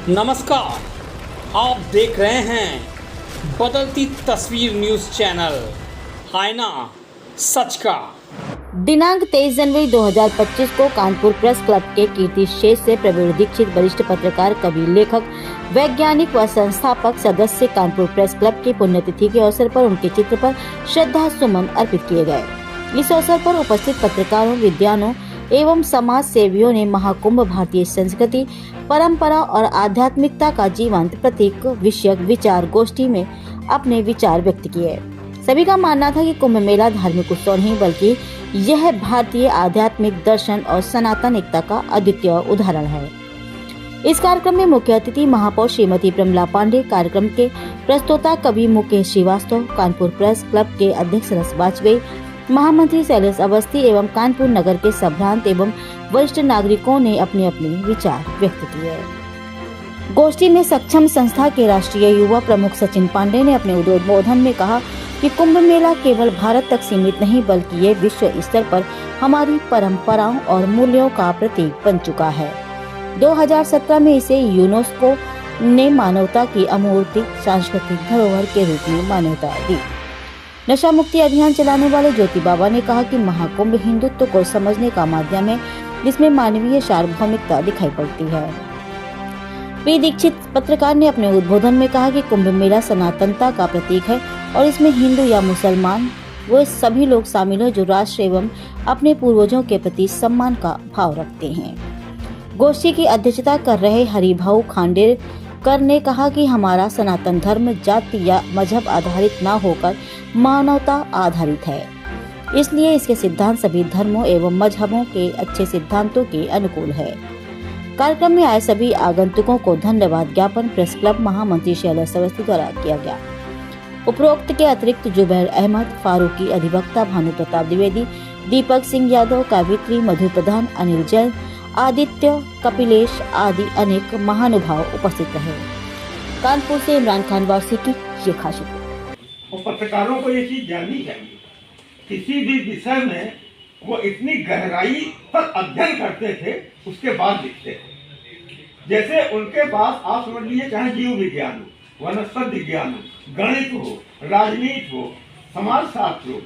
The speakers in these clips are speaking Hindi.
नमस्कार, आप देख रहे हैं बदलती तस्वीर न्यूज़ चैनल, आईना सच का। दिनांक 23 जनवरी 2025 को कानपुर प्रेस क्लब के कीर्ति शेष से प्रवीण दीक्षित वरिष्ठ पत्रकार, कवि, लेखक, वैज्ञानिक व संस्थापक सदस्य कानपुर प्रेस क्लब की पुण्यतिथि के अवसर पर उनके चित्र पर श्रद्धा सुमन अर्पित किए गए। इस अवसर पर उपस्थित पत्रकारों, विद्वानों एवं समाज सेवियों ने महाकुंभ भारतीय संस्कृति, परंपरा और आध्यात्मिकता का जीवंत प्रतीक विषयक विचार गोष्ठी में अपने विचार व्यक्त किए। सभी का मानना था कि कुंभ मेला धार्मिक उत्सव नहीं बल्कि यह भारतीय आध्यात्मिक दर्शन और सनातन एकता का अद्वितीय उदाहरण है। इस कार्यक्रम में मुख्य अतिथि महापौर श्रीमती प्रमला पांडे, कार्यक्रम के प्रस्तोता कवि मुकेश श्रीवास्तव, कानपुर प्रेस क्लब के अध्यक्ष रस वाजपेयी, महामंत्री शैलेश अवस्थी एवं कानपुर नगर के संभ्रांत एवं वरिष्ठ नागरिकों ने अपने अपने विचार व्यक्त किए। गोष्ठी में सक्षम संस्था के राष्ट्रीय युवा प्रमुख सचिन पांडे ने अपने उद्बोधन में कहा कि कुंभ मेला केवल भारत तक सीमित नहीं बल्कि ये विश्व स्तर पर हमारी परंपराओं और मूल्यों का प्रतीक बन चुका है। 2017 में इसे यूनेस्को ने मानवता की अमूर्त सांस्कृतिक धरोहर के रूप में मान्यता दी। नशा मुक्ति अभियान चलाने वाले ज्योति बाबा ने कहा कि महाकुंभ हिंदुत्व को समझने का माध्यम है जिसमें मानवीय सार्वभौमिकता दिखाई पड़ती है। पी दीक्षित पत्रकार ने अपने उद्बोधन में कहा कि कुंभ मेला सनातनता का प्रतीक है और इसमें हिंदू या मुसलमान वो सभी लोग शामिल हैं जो राष्ट्र एवं अपने पूर्वजों के प्रति सम्मान का भाव रखते हैं। गोष्ठी की अध्यक्षता कर रहे हरिभाऊ खांडेकर ने कहा कि हमारा सनातन धर्म जाति या मजहब आधारित न होकर मानवता आधारित है, इसलिए इसके सिद्धांत सभी धर्मों एवं मजहबों के अच्छे सिद्धांतों के अनुकूल है। कार्यक्रम में आए सभी आगंतुकों को धन्यवाद ज्ञापन प्रेस क्लब महामंत्री शैलेश अवस्थी द्वारा किया गया। उपरोक्त के अतिरिक्त जुबैर अहमद, फारूकी, अधिवक्ता भानु प्रताप द्विवेदी, दीपक सिंह यादव, कावित्री, मधु प्रधान, अनिल जैन, आदित्य, कपिलेश आदि अनेक महानुभाव उपस्थित रहे। कानपुर से इमरान खान वासी की ये खास रिपोर्ट। और पत्रकारों को ये चीज जाननी चाहिए, किसी भी विषय में वो इतनी गहराई पर अध्ययन करते थे उसके बाद लिखते थे। जैसे उनके पास आप समझ लीजिए चाहे जीव विज्ञान हो, वनस्पति विज्ञान हो, गणित हो, राजनीति हो, समाजशास्त्र हो,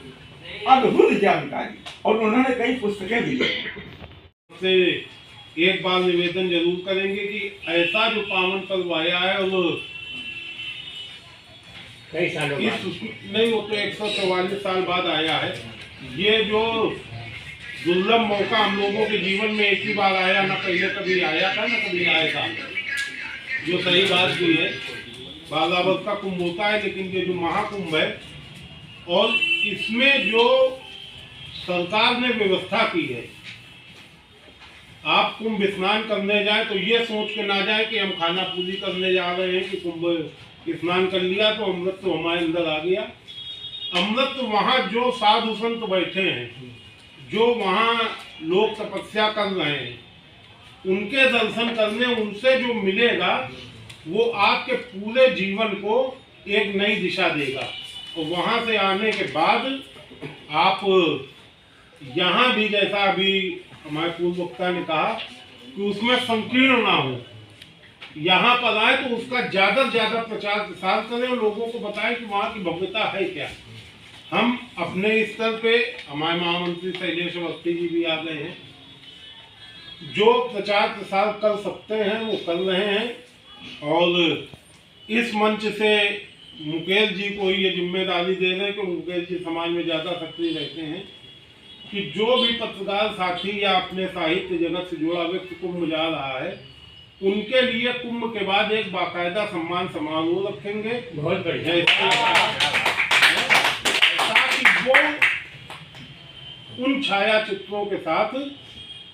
अद्भुत जानकारी, और उन्होंने कई पुस्तकें भी लिखी। से एक बार निवेदन जरूर करेंगे कि ऐसा जो पावन पर्व आया है और कई सालों बाद नहीं, वो तो 144 साल बाद आया है। ये जो दुर्लभ मौका हम लोगों के जीवन में एक ही बार आया, ना पहले कभी आया था ना कभी आएगा। जो सही बात भी है, बालावत का कुंभ होता है, लेकिन ये जो महाकुंभ है और इसमें जो सरकार ने व्यवस्था की है, आप कुंभ स्नान करने जाए तो ये सोच के ना जाए कि हम खाना पूरी करने जा रहे हैं कि कुंभ स्नान कर लिया तो अमृत तो हमारे अंदर आ गया। अमृत वहाँ जो साधु संत बैठे हैं, जो वहाँ लोग तपस्या कर रहे हैं, उनके दर्शन करने उनसे जो मिलेगा वो आपके पूरे जीवन को एक नई दिशा देगा। और वहाँ से आने के बाद आप यहाँ भी, जैसा अभी हमारे पूर्व वक्ता ने कहा कि उसमें संकीर्ण ना हो, यहाँ पर आए तो उसका ज्यादा से ज्यादा प्रचार प्रसार करें और लोगों को बताएं कि वहाँ की भव्यता है क्या। हम अपने स्तर पे, हमारे महामंत्री शैलेश अवस्थी जी भी आ गए हैं, जो प्रचार प्रसार कर सकते हैं वो कर रहे हैं। और इस मंच से मुकेश जी को ये जिम्मेदारी दे रहे हैं कि मुकेश जी समाज में ज़्यादा सक्रिय रहते हैं कि जो भी पत्रकार साथी या अपने साहित्य जगत से जुड़ा व्यक्ति कुंभ जा रहा है, उनके लिए कुंभ के बाद एक बाकायदा सम्मान समारोह रखेंगे। बहुत बढ़िया। ताकि वो उन छाया चित्रों के साथ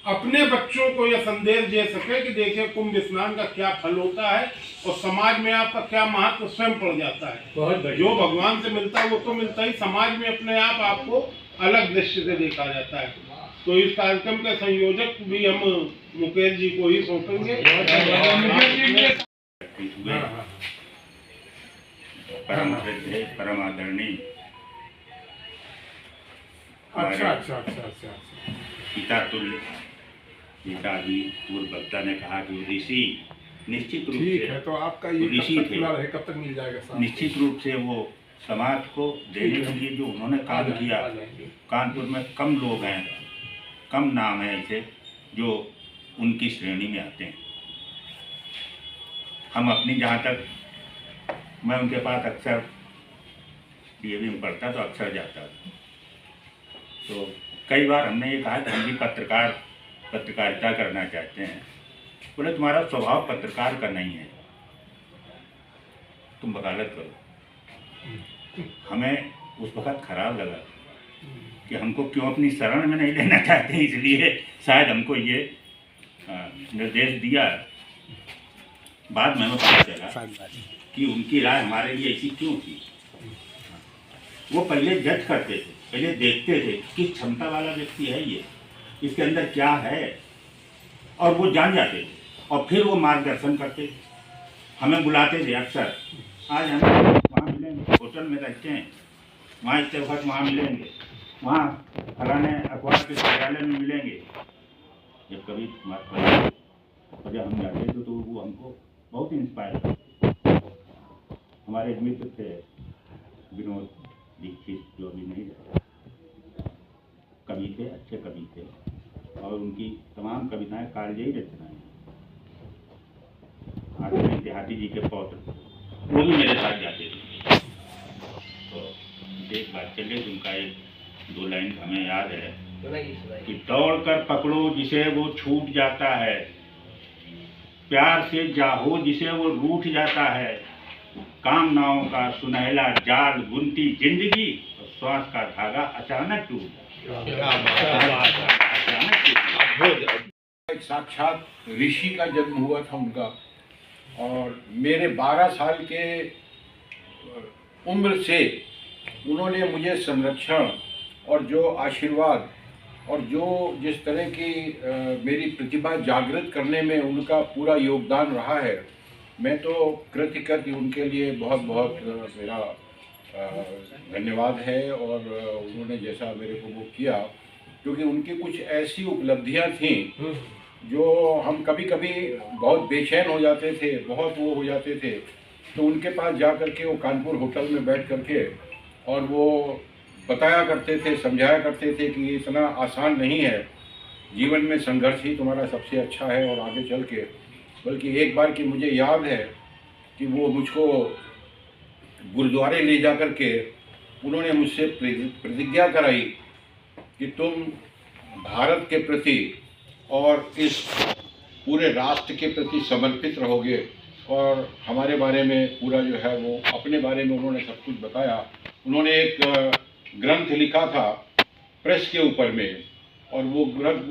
अपने बच्चों को यह संदेश दे सके कि देखिए कुंभ स्नान का क्या फल होता है और समाज में आपका क्या महत्व स्वयं पड़ जाता है। बहुत बढ़िया। जो भगवान से मिलता है वो तो मिलता ही, समाज में अपने आप आपको अलग दृष्टि से देखा जाता है। तो इस कार्यक्रम के संयोजक भी हम मुकेश जी को ही सौंपेंगे। परम श्रद्धेय, परम आदरणीय अच्छा। पिता तुल्य पिता भी पूर्व वक्ता ने कहा कि ऋषि निश्चित रूप ठीक से है, तो आपका ये ऋषि कब तक थे। खुला रहे, कब तक मिल जाएगा साहब? निश्चित रूप से वो समाज को देने के लिए जो उन्होंने काम किया, आ जाएंगे। कानपुर में कम लोग हैं, कम नाम है ऐसे जो उनकी श्रेणी में आते हैं। हम अपनी जहाँ तक, मैं उनके पास अक्सर डीएवी में पढ़ता तो अक्सर जाता, तो कई बार हमने ये कहा कि हम भी पत्रकारिता करना चाहते हैं। बोले तुम्हारा स्वभाव पत्रकार का नहीं है, तुम वकालत करो। हमें उस वक़्त खराब लगा कि हमको क्यों अपनी शरण में नहीं लेना चाहते, इसलिए शायद हमको ये निर्देश दिया। बाद में हमें पता चला कि उनकी राय हमारे लिए ऐसी क्यों थी। वो पहले जज करते थे, पहले देखते थे किस क्षमता वाला व्यक्ति है ये, इसके अंदर क्या है, और वो जान जाते थे और फिर वो मार्गदर्शन करते थे। हमें बुलाते थे अक्सर, आज हम वहाँ मिलेंगे, होटल में रहते हैं, वहाँ इतने वक्त वहाँ मिलेंगे, वहाँ फलाने अखबार के कार्यालय में मिलेंगे। जब कभी और जब हम जाते थे तो वो हमको बहुत इंस्पायर करते। हमारे एक मित्र थे विनोद दीक्षित, जो अभी नहीं रहे, कवि थे, अच्छे कवि थे, और उनकी तमाम कविताएं कालजयी रचनाएं। आदरणीय देहाती जी के पौत्र वो भी मेरे साथ जाते थे। तो एक बात चले, उनका एक दो लाइन हमें याद है कि दौड़ कर पकड़ो जिसे वो छूट जाता है, प्यार से जाहो जिसे वो रूठ जाता है, कामनाओं का सुनहला जाल बुनती जिंदगी, और श्वास का धागा अचानक टूट एक साक्षात ऋषि का जन्म हुआ था उनका, और मेरे 12 साल के उम्र से उन्होंने मुझे संरक्षण और जो आशीर्वाद और जो जिस तरह की मेरी प्रतिभा जागृत करने में उनका पूरा योगदान रहा है, मैं तो कृतज्ञ उनके लिए बहुत बहुत मेरा धन्यवाद है। और उन्होंने जैसा मेरे को वो किया, क्योंकि उनकी कुछ ऐसी उपलब्धियां थीं जो हम कभी कभी बहुत बेचैन हो जाते थे, बहुत वो हो जाते थे, तो उनके पास जा कर के वो कानपुर होटल में बैठ कर के और वो बताया करते थे, समझाया करते थे कि इतना आसान नहीं है, जीवन में संघर्ष ही तुम्हारा सबसे अच्छा है और आगे चल के। बल्कि एक बार की मुझे याद है कि वो मुझको गुरुद्वारे ले जा कर के उन्होंने मुझसे प्रतिज्ञा कराई कि तुम भारत के प्रति और इस पूरे राष्ट्र के प्रति समर्पित रहोगे। और हमारे बारे में पूरा जो है वो अपने बारे में उन्होंने सब कुछ बताया। उन्होंने एक ग्रंथ लिखा था प्रेस के ऊपर में, और वो ग्रंथ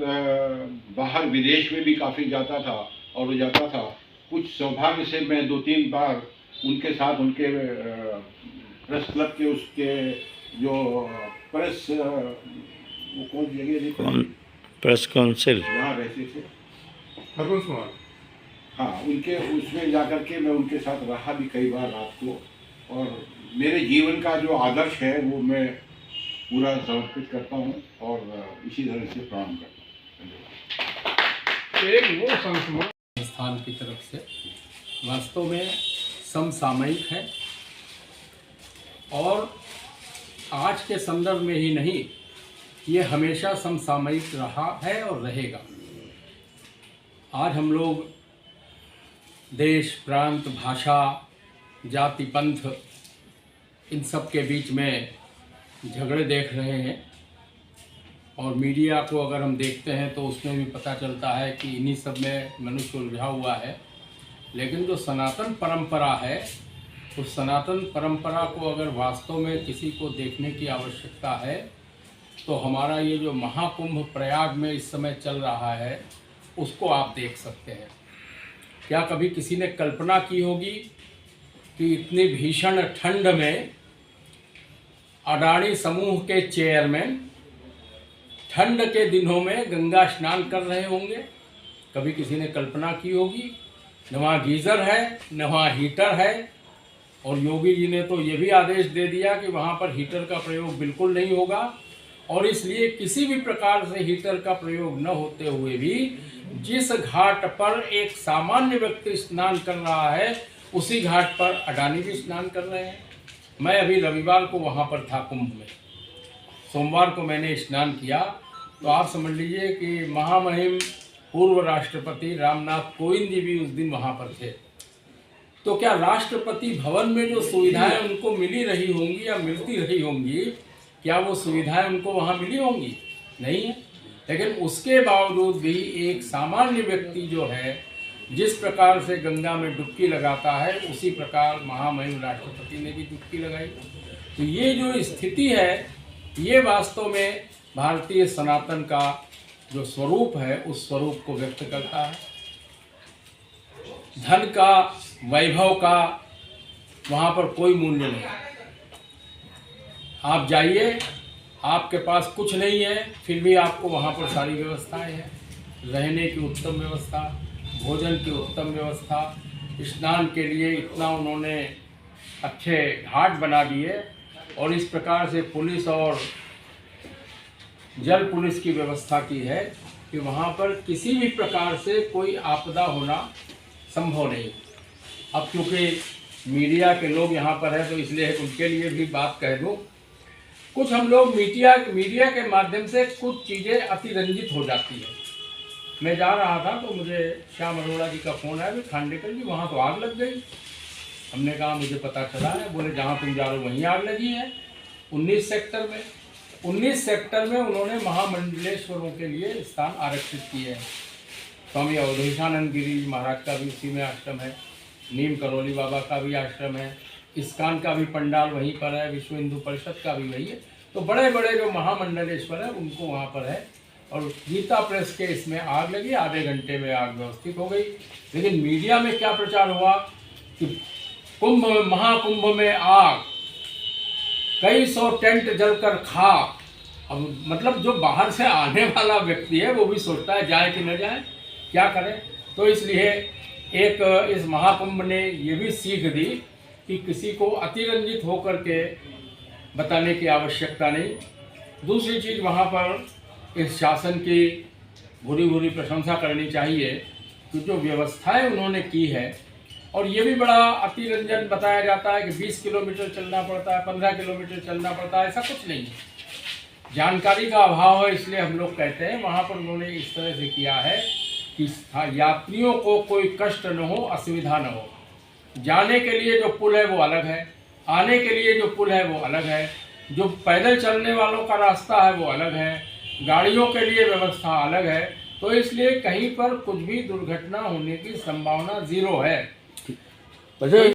बाहर विदेश में भी काफ़ी जाता था, और वो जाता था। कुछ सौभाग्य से मैं 2-3 बार उनके साथ उनके प्रेस क्लब के उसके जो प्रेस वो कौन जगह प्रेस काउंसिल यहाँ रहते थे, हरवंश कुमार, हाँ, उनके उसमें जाकर के मैं उनके साथ रहा भी कई बार रात को। और मेरे जीवन का जो आदर्श है वो मैं पूरा समर्पित करता हूँ और इसी तरह से प्रणाम करता हूँ। एक वो संस्मरण संस्थान की तरफ से वास्तव में समसामयिक है, और आज के संदर्भ में ही नहीं, ये हमेशा समसामयिक रहा है और रहेगा। आज हम लोग देश, प्रांत, भाषा, जाति, पंथ, इन सब के बीच में झगड़े देख रहे हैं, और मीडिया को अगर हम देखते हैं तो उसमें भी पता चलता है कि इन्हीं सब में मनुष्य उलझा हुआ है। लेकिन जो सनातन परंपरा है, उस सनातन परंपरा को अगर वास्तव में किसी को देखने की आवश्यकता है तो हमारा ये जो महाकुंभ प्रयाग में इस समय चल रहा है उसको आप देख सकते हैं। क्या कभी किसी ने कल्पना की होगी कि इतनी भीषण ठंड में अडानी समूह के चेयरमैन ठंड के दिनों में गंगा स्नान कर रहे होंगे? कभी किसी ने कल्पना की होगी? न वहाँ गीज़र है, न वहाँ हीटर है, और योगी जी ने तो ये भी आदेश दे दिया कि वहाँ पर हीटर का प्रयोग बिल्कुल नहीं होगा, और इसलिए किसी भी प्रकार से हीटर का प्रयोग न होते हुए भी जिस घाट पर एक सामान्य व्यक्ति स्नान कर रहा है उसी घाट पर अडानी भी स्नान कर रहे हैं। मैं अभी रविवार को वहाँ पर था कुंभ में, सोमवार को मैंने स्नान किया, तो आप समझ लीजिए कि महामहिम पूर्व राष्ट्रपति रामनाथ कोविंद जी भी उस दिन वहाँ पर थे। तो क्या राष्ट्रपति भवन में जो सुविधाएं उनको मिली रही होंगी या मिलती रही होंगी, क्या वो सुविधाएं उनको वहाँ मिली होंगी? नहीं है। लेकिन उसके बावजूद भी एक सामान्य व्यक्ति जो है जिस प्रकार से गंगा में डुबकी लगाता है उसी प्रकार महामहिम राष्ट्रपति ने भी डुबकी लगाई। तो ये जो स्थिति है ये वास्तव में भारतीय सनातन का जो स्वरूप है उस स्वरूप को व्यक्त करता है। धन का, वैभव का वहाँ पर कोई मूल्य नहीं। आप जाइए, आपके पास कुछ नहीं है फिर भी आपको वहाँ पर सारी व्यवस्थाएं हैं, रहने की उत्तम व्यवस्था, भोजन की उत्तम व्यवस्था, स्नान के लिए इतना उन्होंने अच्छे घाट बना दिए और इस प्रकार से पुलिस और जल पुलिस की व्यवस्था की है कि वहाँ पर किसी भी प्रकार से कोई आपदा होना संभव नहीं। अब क्योंकि मीडिया के लोग यहाँ पर है तो इसलिए उनके लिए भी बात कह दूँ। कुछ हम लोग मीडिया के माध्यम से कुछ चीज़ें अतिरंजित हो जाती है। मैं जा रहा था तो मुझे श्याम अरोड़ा जी का फ़ोन आया कि खांडेकर जी वहाँ तो आग लग गई। हमने कहा मुझे पता चला है। बोले जहाँ तुम जा रहे हो वहीं आग लगी है 19 सेक्टर में। 19 सेक्टर में उन्होंने महामंडलेश्वरों के लिए स्थान आरक्षित किए हैं। स्वामी अवधेशानंद गिरी महाराज का भी उसी में आश्रम है, नीम करौली बाबा का भी आश्रम है, इस्कान का भी पंडाल वहीं पर है, विश्व हिंदू परिषद का भी वही है। तो बड़े बड़े जो महामंडलेश्वर है उनको वहाँ पर है। और गीता प्रेस के इसमें आग लगी, आधे घंटे में आग व्यवस्थित हो गई। लेकिन मीडिया में क्या प्रचार हुआ कि कुंभ में, महाकुंभ में आग, कई सौ टेंट जलकर खाक। अब मतलब जो बाहर से आने वाला व्यक्ति है वो भी सोचता है जाए कि न जाए, क्या करें। तो इसलिए एक इस महाकुंभ ने ये भी सीख दी कि किसी को अतिरंजित होकर के बताने की आवश्यकता नहीं। दूसरी चीज़ वहाँ पर इस शासन की भूरी भूरी प्रशंसा करनी चाहिए कि जो व्यवस्थाएं उन्होंने की है। और ये भी बड़ा अतिरंजन बताया जाता है कि 20 किलोमीटर चलना पड़ता है, 15 किलोमीटर चलना पड़ता है, ऐसा कुछ नहीं है। जानकारी का अभाव है इसलिए हम लोग कहते हैं। वहाँ पर उन्होंने इस तरह से किया है कि यात्रियों को कोई कष्ट न हो, असुविधा न हो। जाने के लिए जो पुल है वो अलग है, आने के लिए जो पुल है वो अलग है, जो पैदल चलने वालों का रास्ता है वो अलग है, गाड़ियों के लिए व्यवस्था अलग है। तो इसलिए कहीं पर कुछ भी दुर्घटना होने की संभावना 0 है।